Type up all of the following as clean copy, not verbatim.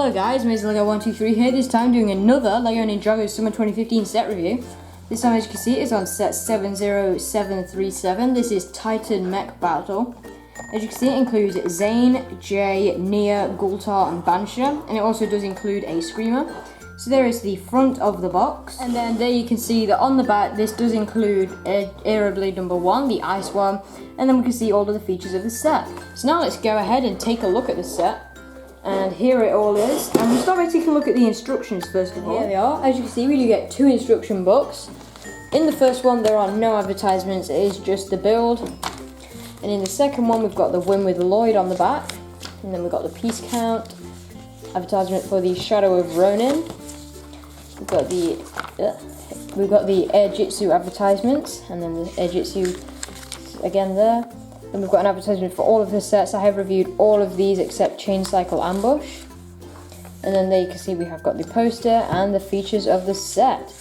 Hello guys, Lego123 here, this time doing another Lego Ninjago Summer 2015 set review. This time, as you can see, it's on set 70737. This is Titan Mech Battle. As you can see, it includes Zane, Jay, Nia, Ghoultar and Bansha, and it also does include a Skreemer. So there is the front of the box, and then there you can see that on the back this does include Aero Blade number 1, the ice one, and then we can see all of the features of the set. So now let's go ahead and take a look at the set. And here it all is, and we'll start by taking a look at the instructions first of all. Here they are. As you can see, we do get 2 instruction books. In the first one there are no advertisements, it is just the build. And in the second one we've got the win with Lloyd on the back, and then we've got the piece count, advertisement for the Shadow of Ronin. We've got the Air Jitsu advertisements, and then the Air Jitsu again there. Then we've got an advertisement for all of the sets. I have reviewed all of these except Chain Cycle Ambush. And then there you can see we have got the poster and the features of the set.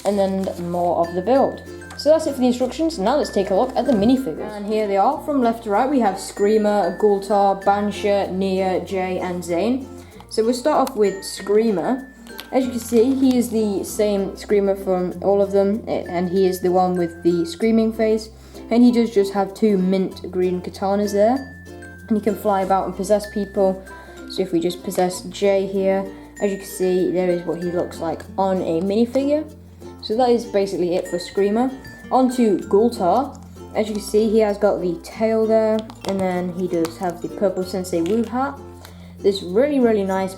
And then more of the build. So that's it for the instructions. Now let's take a look at the minifigures. And here they are. From left to right we have Skreemer, Ghoultar, Bansha, Nia, Jay and Zane. So we'll start off with Skreemer. As you can see, he is the same Skreemer from all of them. And he is the one with the screaming face. And he does just have 2 mint green katanas there. And he can fly about and possess people. So if we just possess Jay here, as you can see, there is what he looks like on a minifigure. So that is basically it for Skreemer. On to Ghoultar. As you can see, he has got the tail there. And then he does have the purple Sensei Wu hat. This really nice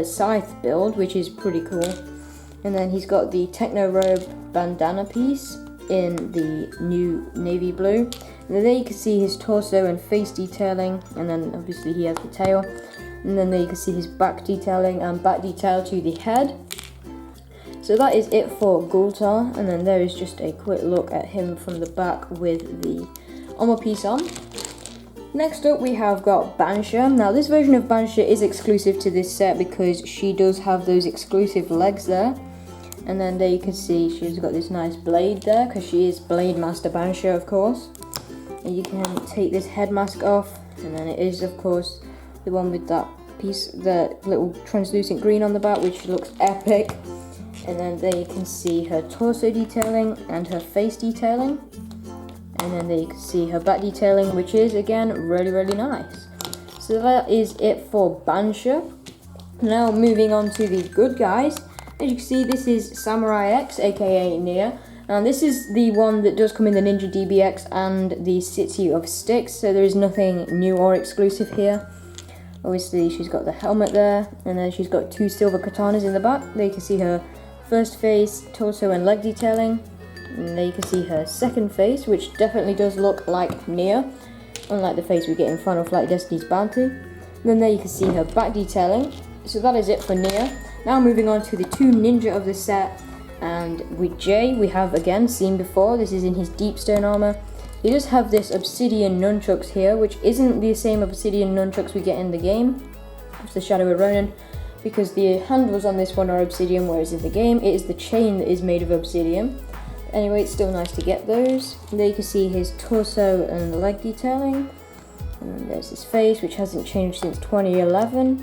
scythe build, which is pretty cool. And then he's got the Techno Robe bandana piece in the new navy blue. And then there you can see his torso and face detailing, and then obviously he has the tail. And then there you can see his back detailing and back detail to the head. So that is it for Ghoultar, and then there is just a quick look at him from the back with the armor piece on. Next up we have got Bansha. Now this version of Bansha is exclusive to this set because she does have those exclusive legs there. And then there you can see she's got this nice blade there because she is Blade Master Bansha, of course. And you can take this head mask off, and then it is of course the one with that piece, the little translucent green on the back, which looks epic. And then there you can see her torso detailing and her face detailing. And then there you can see her back detailing, which is again really nice. So that is it for Bansha. Now moving on to the good guys. As you can see, this is Samurai X, aka Nia, and this is the one that does come in the Ninja DBX and the City of Sticks, so there is nothing new or exclusive here. Obviously, she's got the helmet there, and then she's got 2 silver katanas in the back. There you can see her first face, torso and leg detailing, and there you can see her second face, which definitely does look like Nia, unlike the face we get in Final Flight Destiny's Bounty. And then there you can see her back detailing. So that is it for Nia. Now moving on to the 2 ninja of the set, and with Jay we have again seen before, this is in his deep stone armor. He does have this obsidian nunchucks here, which isn't the same obsidian nunchucks we get in the game. It's the Shadow of Ronin, because the handles on this one are obsidian, whereas in the game it is the chain that is made of obsidian. Anyway, it's still nice to get those. And there you can see his torso and leg detailing, and there's his face, which hasn't changed since 2011.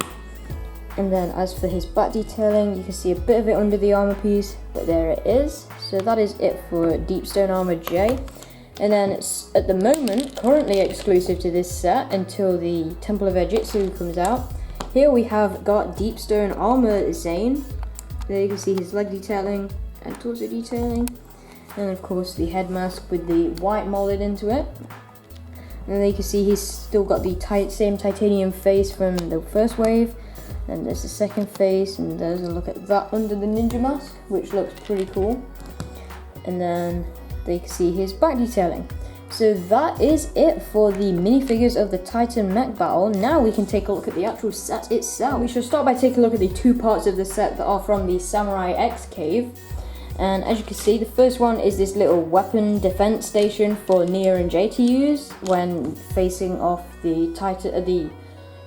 And then as for his back detailing, you can see a bit of it under the armor piece, but there it is. So that is it for Deep Stone Armor J. And then it's, at the moment, currently exclusive to this set until the Temple of Air Jitsu comes out. Here we have got Deep Stone Armor Zane. There you can see his leg detailing and torso detailing. And of course the head mask with the white molded into it. And then you can see he's still got the same titanium face from the first wave. And there's the second face, and there's a look at that under the ninja mask, which looks pretty cool. And then they can see his back detailing. So that is it for the minifigures of the Titan Mech Battle. Now we can take a look at the actual set itself. We should start by taking a look at the 2 parts of the set that are from the Samurai X cave. And as you can see, the first one is this little weapon defense station for Nia and Jay to use when facing off the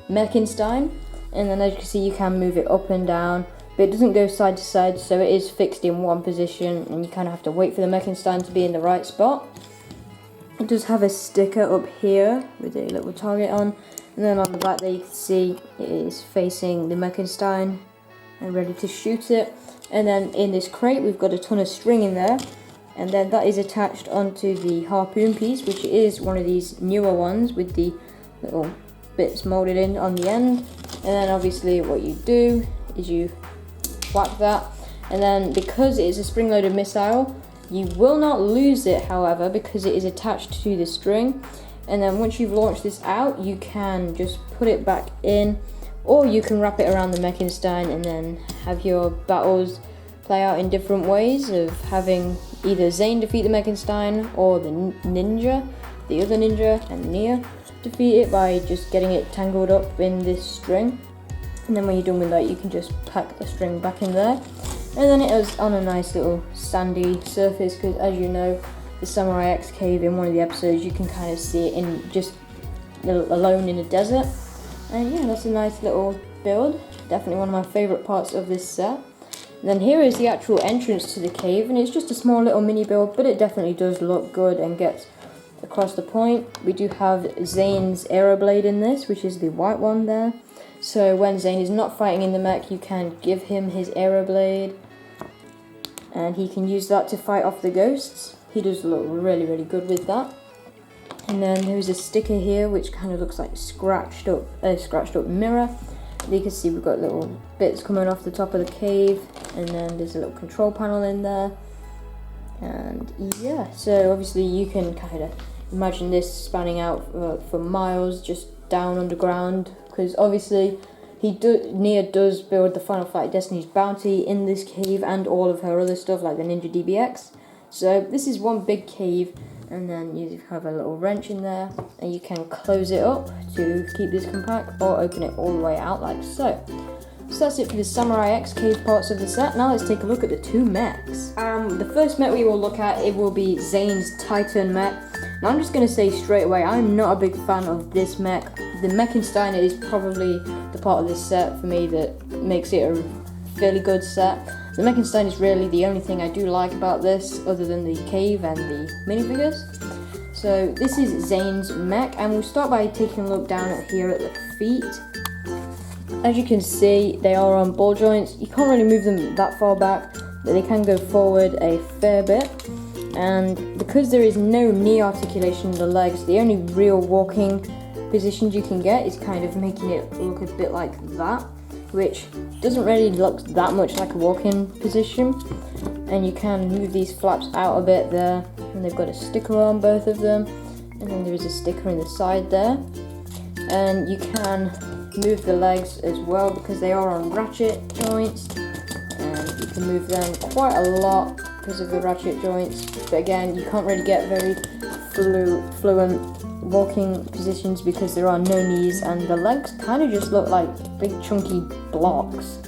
Mech-enstein. And then as you can see, you can move it up and down, but it doesn't go side to side, so it is fixed in one position, and you kind of have to wait for the Mech-enstein to be in the right spot. It does have a sticker up here with a little target on, and then on the back there you can see it is facing the Mech-enstein and ready to shoot it. And then in this crate we've got a ton of string in there, and then that is attached onto the harpoon piece, which is one of these newer ones with the little bits molded in on the end. And then obviously what you do is you whack that, and then because it is a spring-loaded missile, you will not lose it, however, because it is attached to the string. And then once you've launched this out, you can just put it back in, or you can wrap it around the Mech-enstein and then have your battles play out in different ways of having either Zane defeat the Mech-enstein or the other ninja, and Nia defeat it by just getting it tangled up in this string. And then when you're done with that, you can just pack the string back in there. And then it was on a nice little sandy surface, because as you know, the Samurai X cave in one of the episodes, you can kind of see it in just alone in a desert. And yeah, that's a nice little build. Definitely one of my favourite parts of this set. And then here is the actual entrance to the cave, and it's just a small little mini build, but it definitely does look good and gets across the point. We do have Zane's Aeroblade in this, which is the white one there. So when Zane is not fighting in the mech, you can give him his Aeroblade, and he can use that to fight off the ghosts. He does look really, really good with that. And then there's a sticker here which kind of looks like scratched up mirror. You can see we've got little bits coming off the top of the cave, and then there's a little control panel in there. And yeah, so obviously you can kind of imagine this spanning out for miles just down underground, because obviously Nia does build the Final Fight Destiny's bounty in this cave and all of her other stuff like the Ninja DBX. So this is one big cave, and then you have a little wrench in there, and you can close it up to keep this compact or open it all the way out like so. So that's it for the Samurai X cave parts of the set. Now let's take a look at the two mechs. The first mech we will look at, it will be Zane's Titan mech. Now I'm just going to say straight away, I'm not a big fan of this mech. The Mech-enstein is probably the part of this set for me that makes it a fairly good set. The Mech-enstein is really the only thing I do like about this, other than the cave and the minifigures. So this is Zane's mech, and we'll start by taking a look down here at the feet. As you can see, they are on ball joints. You can't really move them that far back, but they can go forward a fair bit. And because there is no knee articulation in the legs, the only real walking positions you can get is kind of making it look a bit like that, which doesn't really look that much like a walking position. And you can move these flaps out a bit there, and they've got a sticker on both of them, and then there is a sticker in the side there. And you can move the legs as well because they are on ratchet joints, and you can move them quite a lot because of the ratchet joints. But again, you can't really get very fluent walking positions because there are no knees, and the legs kind of just look like big chunky blocks.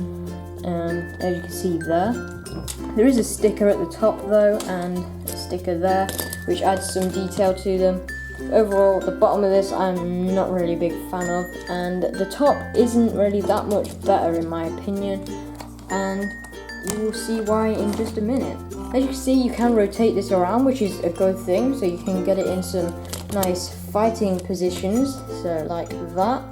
As you can see there is a sticker at the top though, and a sticker there which adds some detail to them. Overall, the bottom of this I'm not really a big fan of, and the top isn't really that much better in my opinion, and you will see why in just a minute. As you can see, you can rotate this around, which is a good thing, so you can get it in some nice fighting positions, so like that.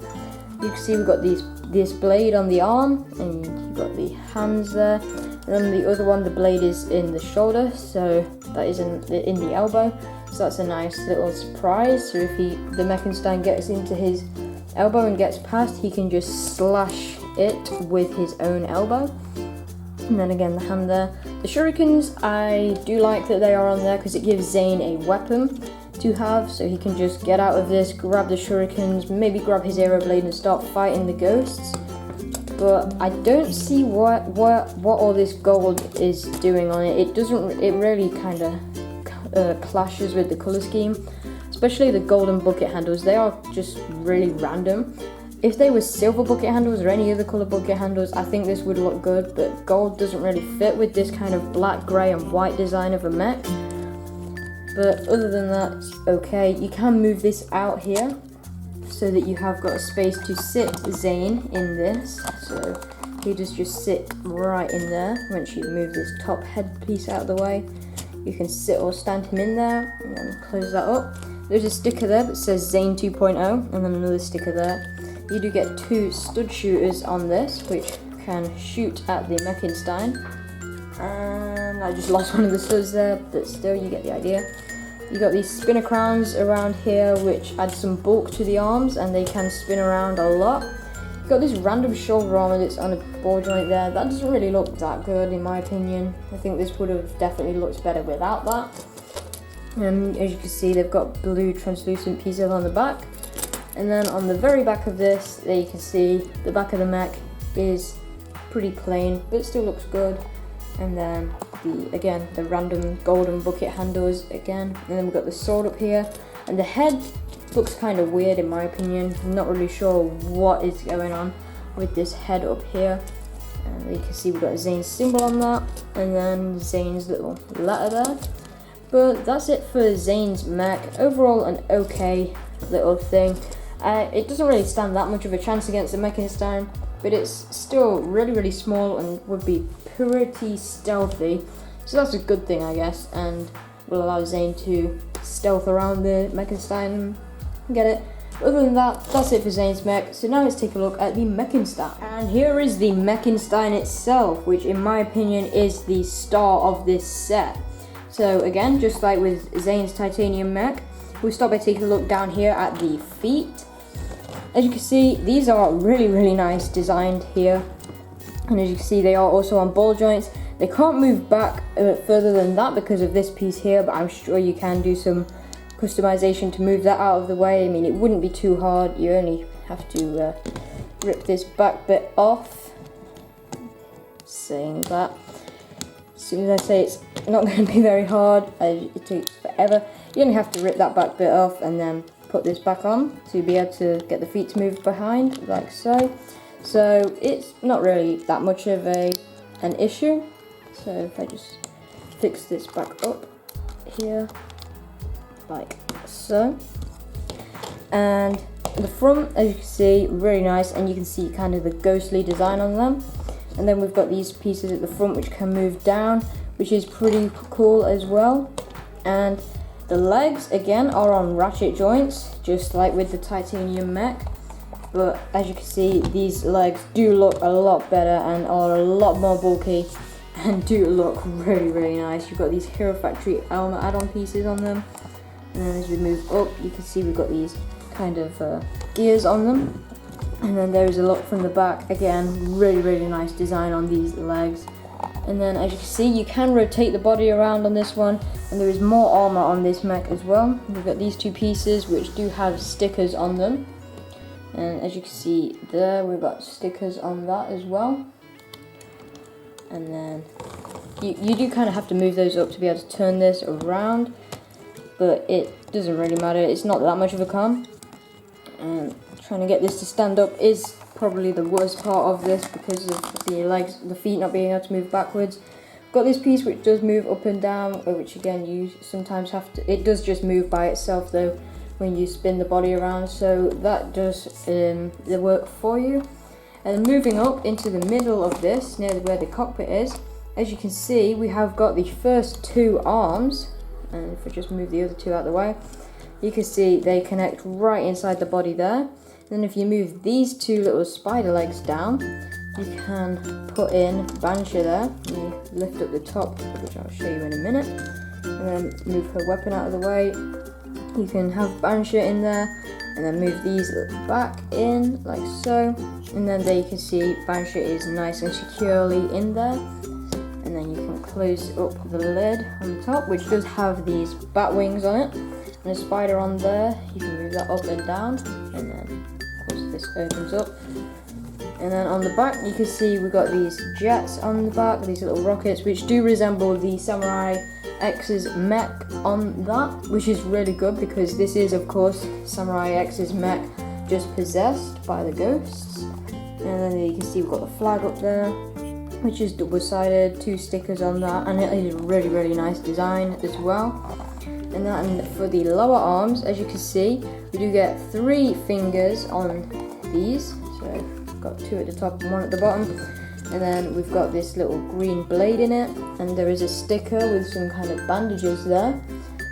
You can see we've got this blade on the arm, and you've got the hands there, and then the other one, the blade is in the shoulder, so that is in the elbow. So that's a nice little surprise. So if the Mech-enstein gets into his elbow and gets past, he can just slash it with his own elbow. And then again, the hand there. The shurikens, I do like that they are on there because it gives Zane a weapon to have, so he can just get out of this, grab the shurikens, maybe grab his Aeroblade and start fighting the ghosts. But I don't see what all this gold is doing on it. It really kind of clashes with the color scheme, especially the golden bucket handles. They are just really random. If they were silver bucket handles or any other color bucket handles, I think this would look good, but gold doesn't really fit with this kind of black, grey and white design of a mech. But other than that, it's okay. You can move this out here so that you have got a space to sit Zane in this, so he does just sit right in there. Once you move this top head piece out of the way, you can sit or stand him in there, and then close that up. There's a sticker there that says Zane 2.0 and then another sticker there. You do get 2 stud shooters on this, which can shoot at the Mech-enstein. And I just lost one of the studs there, but still you get the idea. You got these spinner crowns around here, which add some bulk to the arms, and they can spin around a lot. You've got this random shoulder armor that's on a ball joint there. That doesn't really look that good in my opinion. I think this would have definitely looked better without that. As you can see, they've got blue translucent pieces on the back. And then on the very back of this, there you can see the back of the mech is pretty plain, but it still looks good. And then the random golden bucket handles again. And then we've got the sword up here. And the head looks kind of weird in my opinion. I'm not really sure what is going on with this head up here. And you can see we've got Zane's symbol on that. And then Zane's little letter there. But that's it for Zane's mech. Overall an okay little thing. It doesn't really stand that much of a chance against the Mech-enstein, but it's still really small and would be pretty stealthy. So that's a good thing, I guess, and will allow Zane to stealth around the Mech-enstein and get it. Other than that, that's it for Zane's mech. So now let's take a look at the Mech-enstein. And here is the Mech-enstein itself, which in my opinion is the star of this set. So again, just like with Zane's titanium mech, we'll start by taking a look down here at the feet. As you can see, these are really nice designed here. And as you can see, they are also on ball joints. They can't move back further than that because of this piece here, but I'm sure you can do some customization to move that out of the way. I mean, it wouldn't be too hard. You only have to rip this back bit off. Saying that. As soon as I say it's not going to be very hard, it takes forever. You only have to rip that back bit off and then put this back on to be able to get the feet to move behind, like so. So it's not really that much of an issue. So if I just fix this back up here, like so. And the front, as you can see, really nice, and you can see kind of the ghostly design on them. And then we've got these pieces at the front which can move down, which is pretty cool as well. And the legs, again, are on ratchet joints, just like with the titanium mech. But as you can see, these legs do look a lot better and are a lot more bulky and do look really nice. You've got these Hero Factory armor add-on pieces on them. And then as we move up, you can see we've got these kind of gears on them. And then there is a look from the back. Again, really nice design on these legs. And then as you can see, you can rotate the body around on this one, and there is more armor on this mech as well. We've got these 2 pieces which do have stickers on them, and as you can see there, we've got stickers on that as well. And then you do kind of have to move those up to be able to turn this around, but it doesn't really matter. It's not that much of a con. And trying to get this to stand up is probably the worst part of this because of the legs, the feet not being able to move backwards. Got this piece which does move up and down, which again you sometimes have to, it does just move by itself though when you spin the body around, so that does the work for you. And moving up into the middle of this, near where the cockpit is, as you can see, we have got the first 2 arms, and if I just move the other 2 out of the way, you can see they connect right inside the body there. Then if you move these 2 little spider legs down, you can put in Bansha there. You lift up the top, which I'll show you in a minute, and then move her weapon out of the way. You can have Bansha in there, and then move these back in, like so. And then there you can see Bansha is nice and securely in there. And then you can close up the lid on the top, which does have these bat wings on it. And a spider on there, you can move that up and down, and then of course this opens up. And then on the back you can see we've got these jets on the back, these little rockets which do resemble the Samurai X's mech on that, which is really good because this is of course Samurai X's mech just possessed by the ghosts. And then you can see we've got the flag up there, which is double-sided, 2 stickers on that, and it is a really nice design as well. And then for the lower arms, as you can see, we do get 3 fingers on these. So we've got 2 at the top and 1 at the bottom. And then we've got this little green blade in it, and there is a sticker with some kind of bandages there.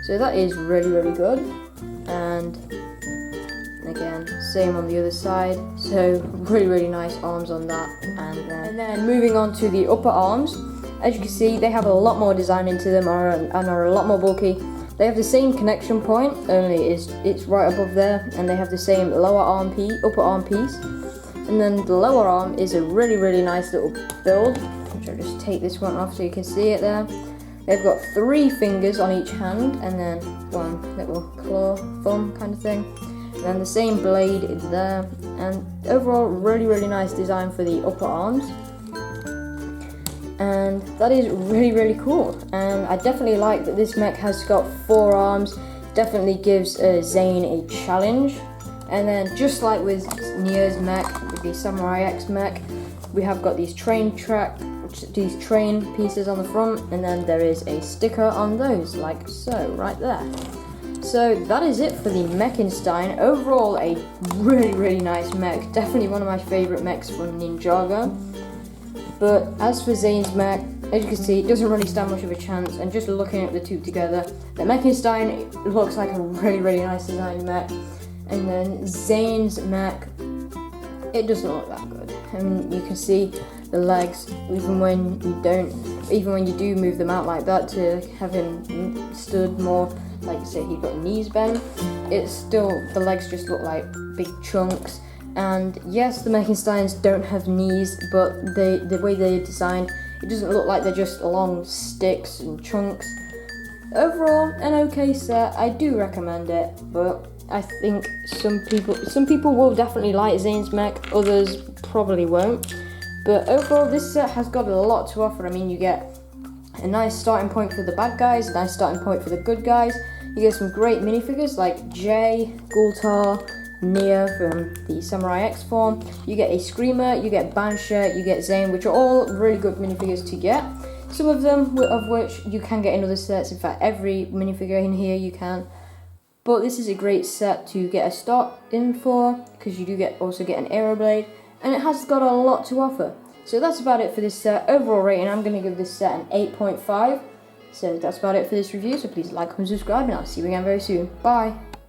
So So that is really good. And again, same on the other side. So really nice arms on that. And then moving on to the upper arms. As you can see, they have a lot more design into them and are a lot more bulky. They have the same connection point, only it's right above there, and they have the same upper arm piece. And then the lower arm is a really nice little build, which I'll just take this one off so you can see it there. They've got 3 fingers on each hand, and then one little claw, thumb kind of thing. And then the same blade is there, and overall really nice design for the upper arms. And that is really cool, and I definitely like that this mech has got 4 arms. Definitely gives Zane a challenge. And then just like with Nia's mech, with the Samurai X mech, we have got these train pieces on the front, and then there is a sticker on those, like so, right there. So that is it for the Mech-enstein. Overall, a really nice mech. Definitely one of my favourite mechs from Ninjago. But as for Zane's mech, as you can see, it doesn't really stand much of a chance. And just looking at the two together, the Mech-enstein looks like a really nice design mech. And then Zane's mech, it doesn't look that good. And you can see the legs, even when you do move them out like that to have him stood more, like say he's got knees bent, it's still, the legs just look like big chunks. And yes, the Mech-ensteins don't have knees, but the way they're designed, it doesn't look like they're just long sticks and chunks. Overall, an okay set. I do recommend it, but I think some people will definitely like Zane's mech, others probably won't. But overall, this set has got a lot to offer. I mean, you get a nice starting point for the bad guys, a nice starting point for the good guys. You get some great minifigures like Jay, Ghoultar, Nia from the Samurai X form. You get a Skreemer, you get Bansha, you get Zane, which are all really good minifigures to get. Some of them, of which you can get in other sets. In fact, every minifigure in here you can. But this is a great set to get a start in for, because you do also get an Aeroblade, and it has got a lot to offer. So that's about it for this set. Overall rating, I'm going to give this set an 8.5. So that's about it for this review. So please like, comment, subscribe, and I'll see you again very soon. Bye.